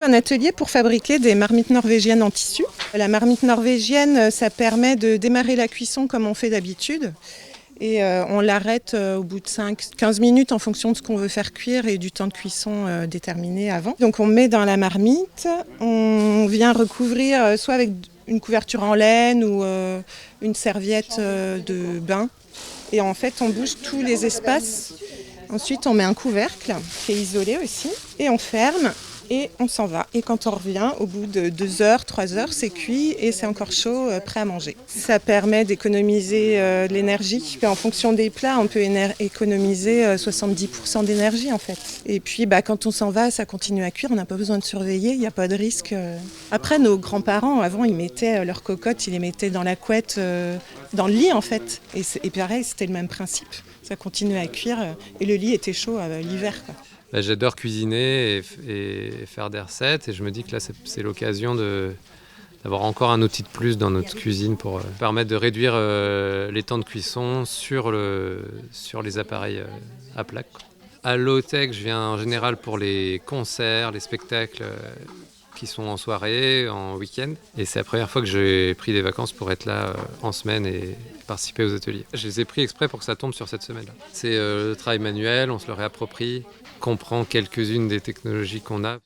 Un atelier pour fabriquer des marmites norvégiennes en tissu. La marmite norvégienne, ça permet de démarrer la cuisson comme on fait d'habitude. Et on l'arrête au bout de 5-15 minutes en fonction de ce qu'on veut faire cuire et du temps de cuisson déterminé avant. Donc on met dans la marmite, on vient recouvrir soit avec une couverture en laine ou une serviette de bain. Et en fait on bouge tous les espaces. Ensuite on met un couvercle qui est isolé aussi et on ferme. Et on s'en va. Et quand on revient, au bout de 2 heures, 3 heures, c'est cuit et c'est encore chaud, prêt à manger. Ça permet d'économiser de l'énergie. En fonction des plats, on peut économiser 70% d'énergie en fait. Et puis quand on s'en va, ça continue à cuire, on n'a pas besoin de surveiller, il n'y a pas de risque. Après, nos grands-parents, avant, ils mettaient leurs cocottes, ils les mettaient dans la couette, dans le lit en fait. Et pareil, c'était le même principe. Ça continuait à cuire et le lit était chaud l'hiver, quoi. J'adore cuisiner et faire des recettes et je me dis que là c'est l'occasion d'avoir encore un outil de plus dans notre cuisine pour permettre de réduire les temps de cuisson sur les appareils à plaque. À low-tech, je viens en général pour les concerts, les spectacles qui sont en soirée, en week-end. Et c'est la première fois que j'ai pris des vacances pour être là en semaine et participer aux ateliers. Je les ai pris exprès pour que ça tombe sur cette semaine-là. C'est le travail manuel, on se le réapproprie, comprend quelques-unes des technologies qu'on a.